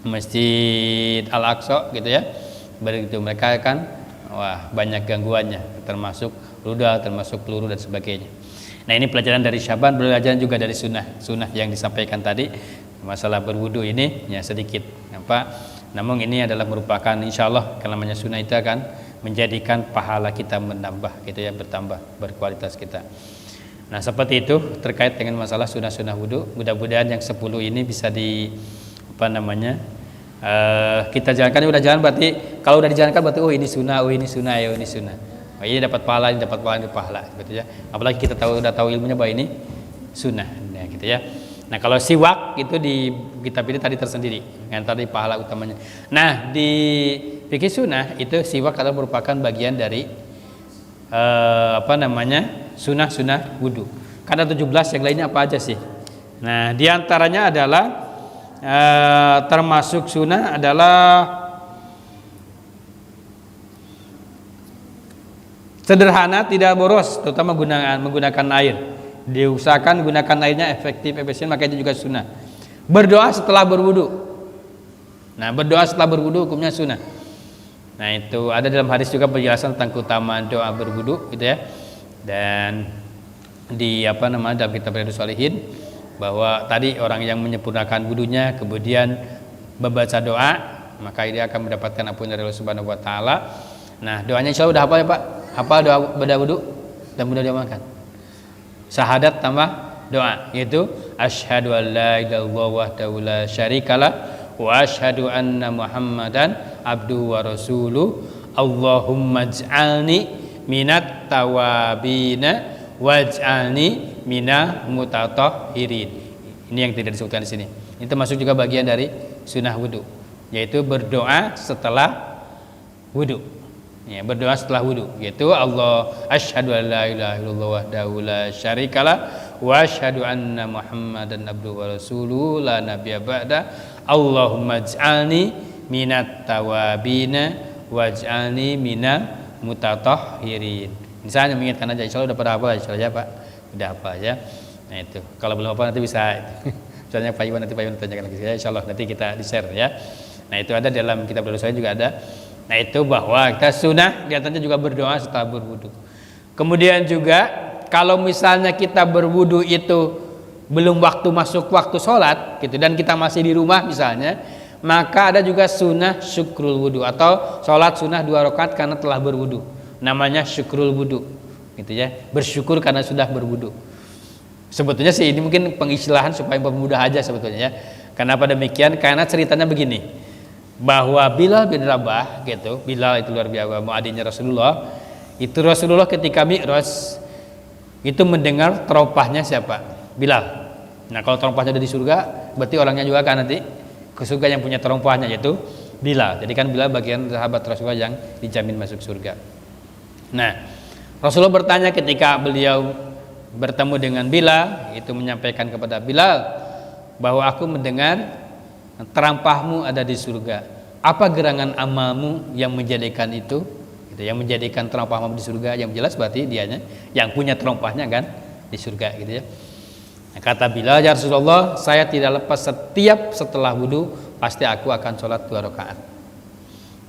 Masjid Al-Aqsa gitu ya. Begitu mereka kan wah banyak gangguannya, termasuk rudal, termasuk peluru dan sebagainya. Nah ini pelajaran dari Syaban, pelajaran juga dari sunnah yang disampaikan tadi. Masalah berwudu ini ya sedikit namun ini adalah merupakan insya Allah kalau namanya sunnah itu akan menjadikan pahala kita menambah gitu ya, bertambah berkualitas kita. Nah seperti itu terkait dengan masalah sunnah-sunnah wudu. Mudah-mudahan yang 10 ini bisa kita jalankan, udah jalan berarti, kalau udah dijalankan berarti oh ini sunnah, oh ini sunnah, ya ini sunnah, oh, ini dapat pahala, ini dapat pahala, ini pahala gitu ya. Apalagi kita udah tahu ilmunya bahwa ini sunnah, nah, gitu ya. Nah kalau siwak itu di kitab ini tadi tersendiri, yang tadi pahala utamanya. Nah di fikih sunnah itu siwak adalah merupakan bagian dari sunnah wudu. Karena 17 yang lainnya apa aja sih? Nah diantaranya adalah termasuk sunnah adalah sederhana, tidak boros, terutama menggunakan air. Diusahakan gunakan airnya efektif, efisien, maka itu juga sunnah. Berdoa setelah berwudu. Nah, berdoa setelah berwudu hukumnya sunnah. Nah, itu ada dalam hadis juga penjelasan tentang keutamaan doa berwudu gitu ya. Dan di dalam kitab Riyadhus Shalihin bahwa tadi orang yang menyempurnakan wudunya kemudian membaca doa, maka dia akan mendapatkan ampunan dari Allah Subhanahu wa taala. Nah, doanya insyaallah udah hafal ya, Pak? Hafal doa pada wudu dan mudah diamalkan. Syahadat tambah doa, yaitu asyhadu an la ilaha illallah wahdahu la syarikalah wa asyhadu anna muhammadan abduhu wa rasuluh Allahumma ij'alni minat tawabina waj'alni minal mutatahhirin. Ini yang tidak disebutkan di sini. Ini termasuk juga bagian dari sunnah wudu, yaitu berdoa setelah wudu. Ya, berdoa setelah wudu, yaitu Allah asyhadu an la ilaha illallah wahdahu la syarikalah wa asyhadu anna muhammadan abduhu wa rasuluh la nabiyya ba'da Allahumma ij'alni minat tawabina waj'alni minal mutatahhirin. Misalnya mengingatkan aja, insyaallah udah pada hafal insyaallah ya Pak, udah hafal ya. Nah itu kalau belum hafal nanti bisa misalnya Pak Iwan tanyakan lagi ya, insyaallah nanti kita di-share ya. Nah itu ada dalam kitab Riyadhus Shalihin juga ada. Nah itu bahwa kita sunnah diantaranya juga berdoa setelah berwudu. Kemudian juga kalau misalnya kita berwudu itu belum masuk waktu sholat gitu, dan kita masih di rumah misalnya, maka ada juga sunnah syukrul wudu atau sholat sunnah 2 rakaat karena telah berwudu. Namanya syukrul wudu gitu ya, bersyukur karena sudah berwudu. Sebetulnya sih ini mungkin pengistilahan supaya mempermudah aja sebetulnya ya. Kenapa demikian? Karena ceritanya begini, bahwa Bilal bin Rabah gitu, Bilal itu luar biasa, muadzinnya Rasulullah. Itu Rasulullah ketika Mi'raj itu mendengar terompahnya siapa? Bilal. Nah kalau terompahnya ada di surga, berarti orangnya juga akan nanti ke surga yang punya terompahnya, yaitu Bilal. Jadi kan Bilal bagian sahabat Rasulullah yang dijamin masuk surga. Nah Rasulullah bertanya ketika beliau bertemu dengan Bilal, itu menyampaikan kepada Bilal bahwa aku mendengar terampahmu ada di surga. Apa gerangan amalmu yang menjadikan itu? Gitu, yang menjadikan terampahmu di surga. Yang jelas berarti dianya yang punya terampahnya kan di surga gitu ya. Nah, kata Bilal, ya Rasulullah, saya tidak lepas setiap setelah wudu pasti aku akan sholat 2 rakaat.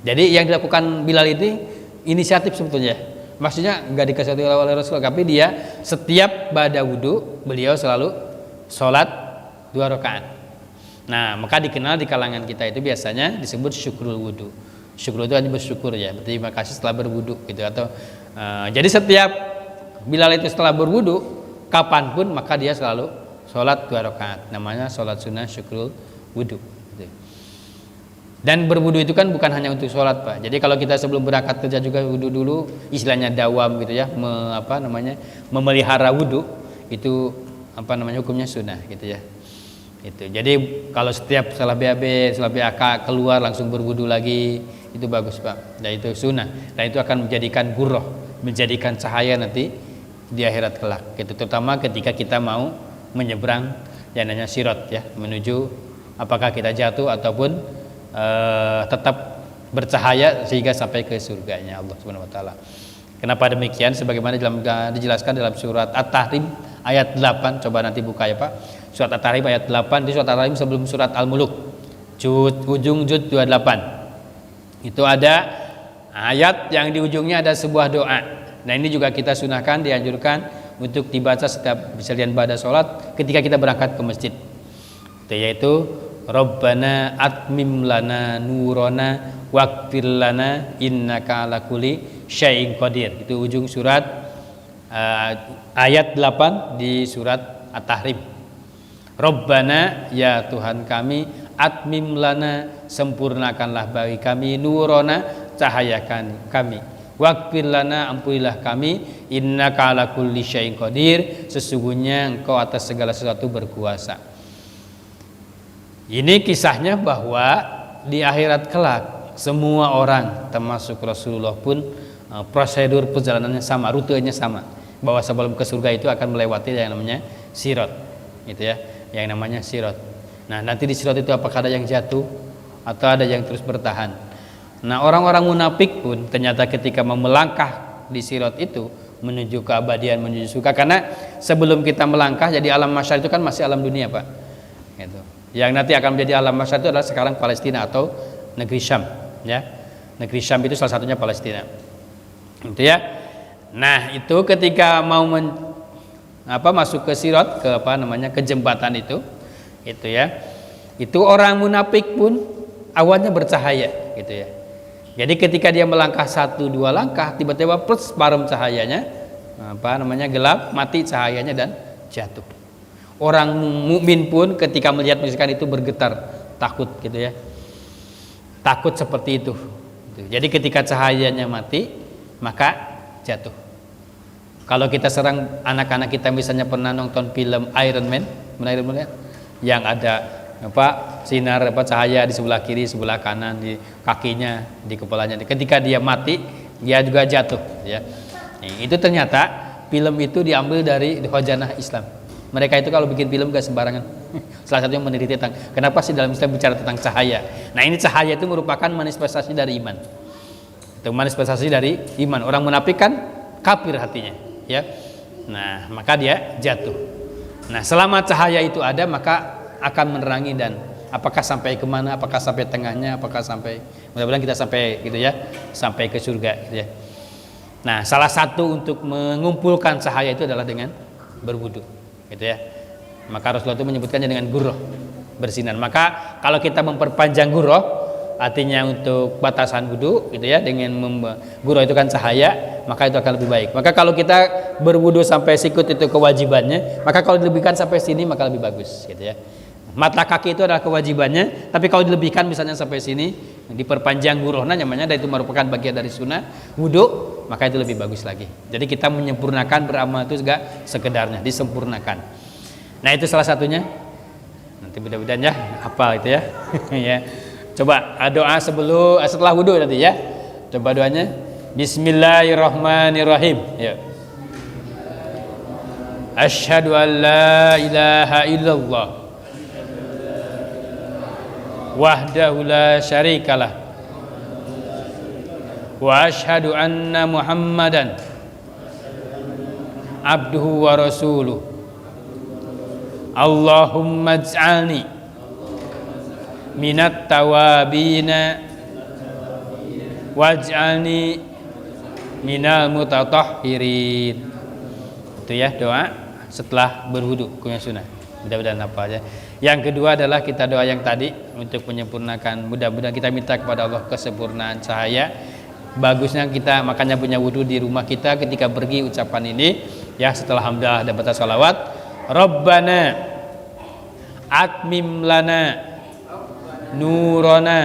Jadi yang dilakukan Bilal itu inisiatif sebetulnya. Maksudnya nggak dikasih oleh Rasulullah, tapi dia setiap ba'da wudu beliau selalu sholat 2 rakaat. Nah, maka dikenal di kalangan kita itu biasanya disebut syukrul wudu. Syukrul itu hanya bersyukur ya, berterima kasih setelah berwudu gitu. Atau jadi setiap Bilal itu setelah berwudu, kapanpun maka dia selalu sholat 2 rakaat. Namanya sholat sunnah syukrul wudu gitu. Dan berwudu itu kan bukan hanya untuk sholat Pak. Jadi kalau kita sebelum berangkat kerja juga wudu dulu, istilahnya dawam gitu ya, memelihara wudu itu hukumnya sunnah gitu ya. Itu. Jadi kalau setiap salah BAB, salah BAK keluar langsung berwudu lagi, itu bagus Pak. Dan itu sunnah. Dan itu akan menjadikan gurroh, menjadikan cahaya nanti di akhirat kelak. Itu terutama ketika kita mau menyeberang yang namanya sirat ya, menuju apakah kita jatuh ataupun tetap bercahaya sehingga sampai ke surganya Allah Subhanahu wa taala. Kenapa demikian? Sebagaimana dijelaskan dalam surat At-Tahrim ayat 8. Coba nanti buka ya Pak. Surat At-Tahrim ayat 8, di surat At-Tahrim sebelum surat Al-Muluk. Ujung juz 28. Itu ada ayat yang di ujungnya ada sebuah doa. Nah, ini juga kita sunahkan, dianjurkan untuk dibaca setiap persalinan ba'da sholat ketika kita berangkat ke masjid. Itu yaitu Rabbana atmim lana nurana waghfir lana innaka ala kulli syai'in qadir. Itu ujung surat ayat 8 di surat At-Tahrim. Rabbana, ya Tuhan kami, Atmim lana, sempurnakanlah bagi kami, nurona, cahaya kami. Waghfir lana, ampunilah kami, innaka ala kulli syai'in qadir, sesungguhnya engkau atas segala sesuatu berkuasa. Ini kisahnya bahwa di akhirat kelak semua orang termasuk Rasulullah pun prosedur perjalanannya sama, rutenya sama, bahwa sebelum ke surga itu akan melewati yang namanya sirat, gitu ya, yang namanya sirat. Nah, nanti di sirat itu apakah ada yang jatuh atau ada yang terus bertahan. Nah, orang-orang munafik pun ternyata ketika mau melangkah di sirat itu menuju keabadian, menuju surga, karena sebelum kita melangkah jadi alam mahsyar itu kan masih alam dunia, Pak, gitu. Yang nanti akan menjadi alam mahsyar itu adalah sekarang Palestina atau negeri Syam, ya. Negeri Syam itu salah satunya Palestina. Gitu ya. Nah, itu ketika mau masuk ke sirat, ke jembatan itu ya. Itu orang munafik pun awannya bercahaya, gitu ya. Jadi ketika dia melangkah 1-2 langkah, tiba-tiba plus parum cahayanya gelap, mati cahayanya dan jatuh. Orang mukmin pun ketika melihat misalkan itu bergetar, takut, gitu ya. Takut seperti itu. Jadi ketika cahayanya mati, maka jatuh. Kalau kita serang anak-anak kita, misalnya pernah nonton film Iron Man, yang ada sinar cahaya di sebelah kiri, sebelah kanan, di kakinya, di kepalanya. Ketika dia mati, dia juga jatuh, ya. Itu ternyata film itu diambil dari Khazanah Islam. Mereka itu kalau bikin film gak sembarangan. Salah satunya meneliti tentang kenapa sih dalam Islam bicara tentang cahaya. Nah, ini cahaya itu merupakan manifestasi dari iman. Itu manifestasi dari iman. Orang munafik kan kafir hatinya, ya. Nah, maka dia jatuh. Nah, selama cahaya itu ada, maka akan menerangi, dan apakah sampai kemana, apakah sampai tengahnya, apakah sampai, mudah-mudahan kita sampai, gitu ya, sampai ke surga, gitu ya. Nah, salah satu untuk mengumpulkan cahaya itu adalah dengan berwudu, gitu ya. Maka Rasulullah itu menyebutkannya dengan gurroh, bersinar. Maka kalau kita memperpanjang gurroh, artinya untuk batasan wudu, gitu ya, dengan gurroh itu kan cahaya, maka itu akan lebih baik. Maka kalau kita berwudu sampai sikut itu kewajibannya, maka kalau dilebihkan sampai sini maka lebih bagus, gitu ya. Mata kaki itu adalah kewajibannya, tapi kalau dilebihkan misalnya sampai sini, diperpanjang gurrohnya namanya, dan itu merupakan bagian dari sunnah wudu, maka itu lebih bagus lagi. Jadi kita menyempurnakan beramal itu juga sekedarnya, disempurnakan. Nah, itu salah satunya. Nanti mudah-mudahan ya hafal itu ya. Ya. Coba doa setelah wudu nanti ya. Coba doanya. Bismillahirrahmanirrahim. Ya. Asyhadu an la ilaha illallah wahdahu la syarikalah wa asyhadu anna Muhammadan abduhu wa rasuluh. Allahumma ij'alni minat tawabina waj'alni minal mutatahhirin. Itu ya doa setelah berwudu, hukumnya sunnah. Mudah-mudahan apa aja. Yang kedua adalah kita doa yang tadi untuk menyempurnakan, mudah-mudahan kita minta kepada Allah kesempurnaan cahaya. Bagusnya kita makanya punya wudu di rumah kita, ketika pergi ucapan ini ya, setelah hamdalah dan baca salawat. Rabbana atmim lana nurana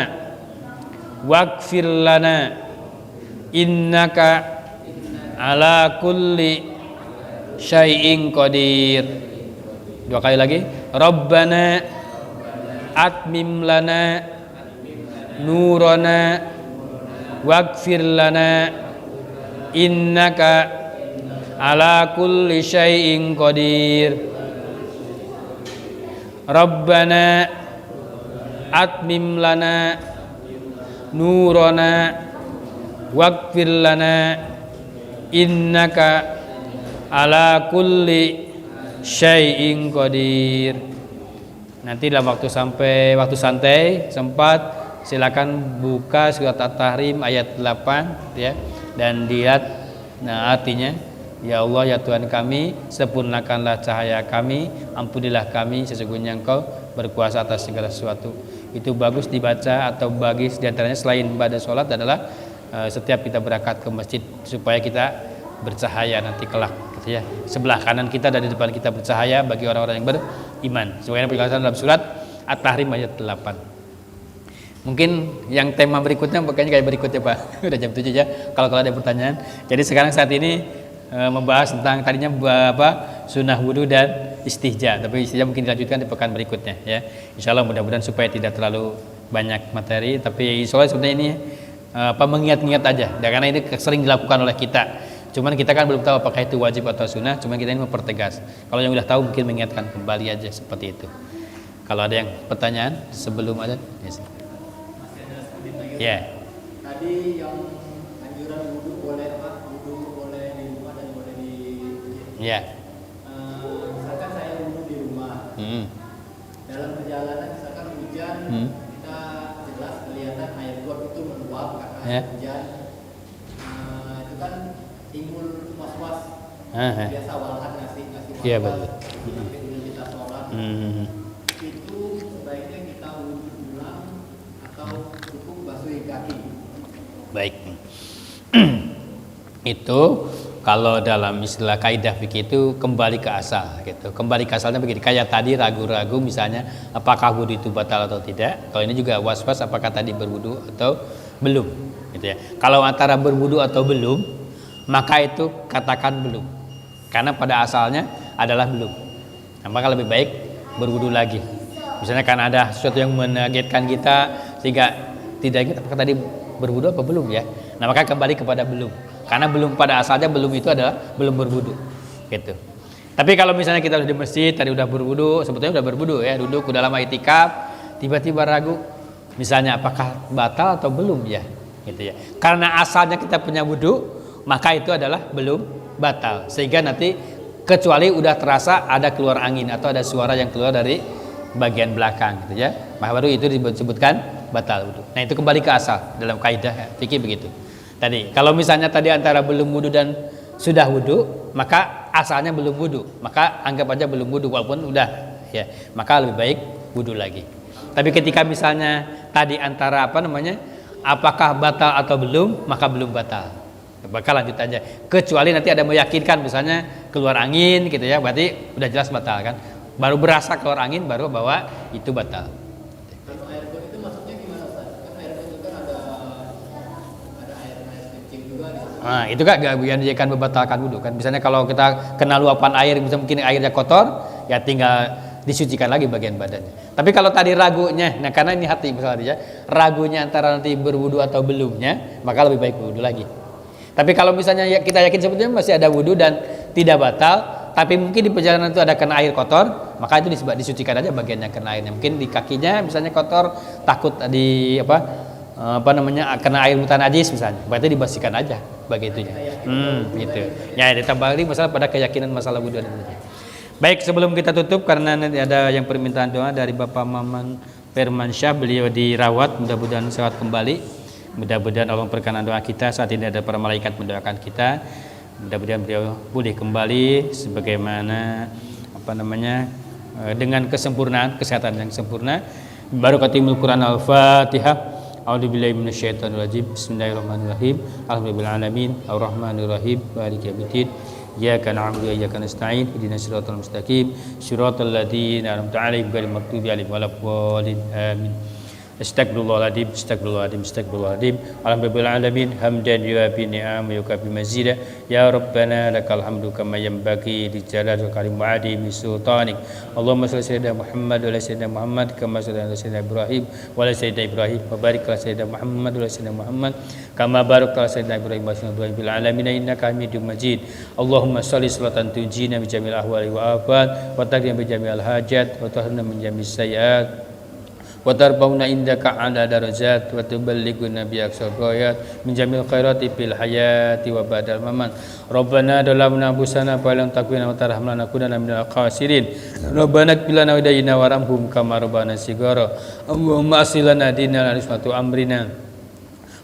waghfir lana innaka ala kulli syai'in qadir. Dua kali lagi. Rabbana atmim lana nurana waghfir lana innaka ala kulli syai'in qadir. Rabbana atmim lana nurana waghfir lana innaka ala kulli syai'in qadir. Nanti dalam waktu santai sempat silakan buka surat At-Tahrim ayat 8 ya, dan lihat artinya. Ya Allah, ya Tuhan kami, sempurnakanlah cahaya kami, ampunilah kami, sesungguhnya Engkau berkuasa atas segala sesuatu. Itu bagus dibaca, atau bagi diantaranya selain pada sholat adalah setiap kita berangkat ke masjid supaya kita bercahaya nanti kelak, gitu ya. Sebelah kanan kita dan di depan kita bercahaya bagi orang-orang yang beriman. Sebagaimana penjelasan dalam surat At-Tahrim ayat 8. Mungkin yang tema berikutnya makanya kayak berikutnya Pak. Udah jam 7 ya. Kalau ada pertanyaan. Jadi sekarang saat ini membahas tentang tadinya sunnah wudu dan istihja. Tapi istihja mungkin dilanjutkan di pekan berikutnya ya. Insyaallah mudah-mudahan supaya tidak terlalu banyak materi. Tapi soalnya sebenarnya ini mengingat-ingat aja. Dan karena ini sering dilakukan oleh kita. Cuman kita kan belum tahu apakah itu wajib atau sunnah. Cuman kita ini mempertegas. Kalau yang udah tahu mungkin mengingatkan kembali aja seperti itu. Kalau ada yang pertanyaan sebelum ada, yes. Ya. Tadi yang anjuran wudu boleh di rumah dan boleh di masjid. Ya. Misalkan saya wudu di rumah. Dalam perjalanan misalkan hujan, kita jelas kelihatan air got itu meluap karena Ya. hujan. Itu kan timbul was-was. Biasa walhan ngasih was-was. Iya betul. Kemudian kita sholat. Itu sebaiknya kita wudu ulang atau cukup basuh kaki. Baik. Itu kalau dalam istilah kaidah fikih itu kembali ke asal gitu. Kembali ke asalnya begini, kayak tadi ragu-ragu misalnya apakah wudu itu batal atau tidak. Kalau ini juga was-was apakah tadi berwudu atau belum gitu ya. Kalau antara berwudu atau belum, maka itu katakan belum. Karena pada asalnya adalah belum. Nah, maka lebih baik berwudu lagi. Misalnya kan ada sesuatu yang mengagetkan kita sehingga tidak ingat apakah tadi berwudu apa belum ya. Nah, maka kembali kepada belum. Karena belum pada asalnya belum itu adalah belum berwudu. Gitu. Tapi kalau misalnya kita sudah di masjid tadi udah berwudu, sebetulnya udah berwudu ya, duduk udah lama itikaf, tiba-tiba ragu misalnya apakah batal atau belum ya. Gitu ya. Karena asalnya kita punya wudu, maka itu adalah belum batal. Sehingga nanti kecuali udah terasa ada keluar angin atau ada suara yang keluar dari bagian belakang gitu ya. Maka baru itu disebutkan batal wudu. Nah, itu kembali ke asal dalam kaidah fikih begitu. Tadi kalau misalnya tadi antara belum wudu dan sudah wudu, maka asalnya belum wudu. Maka anggap aja belum wudu walaupun udah ya. Maka lebih baik wudu lagi. Tapi ketika misalnya tadi antara apakah batal atau belum, maka belum batal. Bakal lanjut aja. Kecuali nanti ada meyakinkan misalnya keluar angin gitu ya, berarti udah jelas batal kan. Baru berasa keluar angin baru bahwa itu batal. Kalau air got itu maksudnya gimana Ustaz? Kan air got itu kan ada air kencing juga di situ. Nah, itu kan gak dijadikan membatalkan wudu kan. Misalnya kalau kita kena luapan air, bisa mungkin airnya kotor, ya tinggal disucikan lagi bagian badannya. Tapi kalau tadi ragunya, nah karena ini hati misalnya ya, ragunya antara nanti berwudu atau belumnya, maka lebih baik wudu lagi. Tapi kalau misalnya kita yakin sebetulnya masih ada wudu dan tidak batal, tapi mungkin di perjalanan itu ada kena air kotor, maka itu disucikan aja bagian yang kena airnya. Mungkin di kakinya misalnya kotor, takut di kena air mutanajis misalnya, berarti dibersihkan aja bagitunya. Gitu. Ya, ditambah lagi masalah pada keyakinan masalah wudu dan sebagainya. Baik, sebelum kita tutup karena nanti ada yang permintaan doa dari Bapak Maman Firmansyah, beliau dirawat, mudah-mudahan sehat kembali. Mudah-mudahan Allah memperkenan doa kita. Saat ini ada para malaikat mendoakan kita. Mudah-mudahan beliau pulih kembali sebagaimana dengan kesempurnaan kesehatan yang sempurna. Barakatul Quran Al-Fatihah. A'udzubillahi minasyaitonir rajim. Bismillahirrahmanirrahim. Alhamdulillahil alamin. Arrahmanirrahim. Maliki yaumiddin. Iyyaka na'budu wa iyyaka nasta'in. Ihdinas siratal mustaqim. Siratal ladzina an'amta 'alaihim ghairil maghdubi 'alaihim waladdallin. Amin. Astagfirullahaladzim, astagfirullahaladzim, astagfirullahaladzim. Alhamdulillah alamin, hamdan yuafi ni'am yukafi mazida. Ya Rabbana lakal hamdu kama yanbaghi li jalali karim wa adimi sultanik. Allahumma shalli sayyidina Muhammad wa ala sayyidina Muhammad kama sallallahu ala sayyidina Ibrahim wa ala sayyidina Ibrahim wa barik ala sayyidina Muhammad wa ala sayyidina Muhammad kama barakta ala sayyidina Ibrahim wa ala sayyidina bil alamin innaka Hamidum Majid. Allahumma shalli salatan tujina bi jamil ahwali wa afat wa taqdim bi jamil hajat wa tahna min jamil sayyiat wa tarbauna indaka ala darajat wa tuballighuna bi aqsal ghayat min jamil khairati fil hayati wa ba'dal mamat. Rabbana dalamna busana fa lam takwina wa tarhamna kunana minal khasirin. Rabbana qbilana wa dayna waramhum kama rabbana sigara. Allahumma asilana dinal ismatu amrina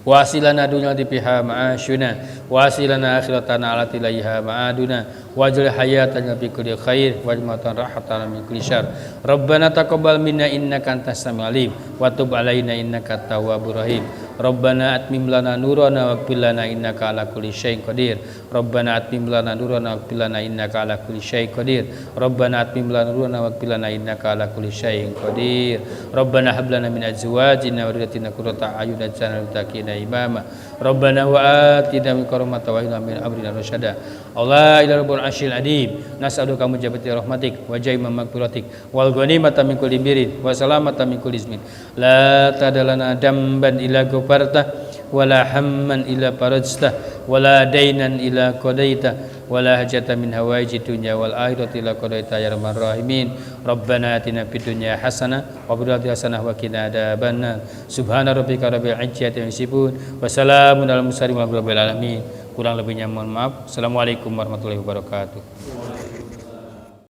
wa asilana dunya biha ma'asyuna wa asilana akhiratana alati laiha ma'aduna waj'al hayatana bi kulli khair wajmatan rahatan min kulli syarr. Rabbana taqabbal minna innaka antas samiul alim wa tub alaina innaka tawwabur rahim. Rabbana atmim lana nurana waghfir lana innaka ala kulli syai'in qadir. Rabbana atmim lana nurana waghfir lana innaka ala kulli syai'in qadir. Rabbana atmim lana nurana waghfir lana innaka ala kulli syai'in qadir. Rabbana hab lana min azwajina wa dhurriyyatina qurrata a'yun waj'alna lil muttaqina imama. Rabbana wa atina min karamati wa inna min amrina rasyada. Allah ila rabbul arsyil adim. Nas'aluka mujabati rahmatik wa jaima maghfiratik wal ghanimata min kulli birrin wa salamata min kulli ismin. La tadalana damban ila ghafarta wala hamman ila farajta wala dainan ila qadaita wala hajatan min hawaiji dunya wal akhirati ila qadaita ya arhamar rahimin. Rabbana atina fid dunya hasanah wa fil akhirati hasanah wa qina adzabannar. Subhana rabbika rabbil izzati amma yasifun wa salamun alal mursalin walhamdulillahi rabbil alamin. Kurang lebihnya mohon maaf. Assalamualaikum warahmatullahi wabarakatuh.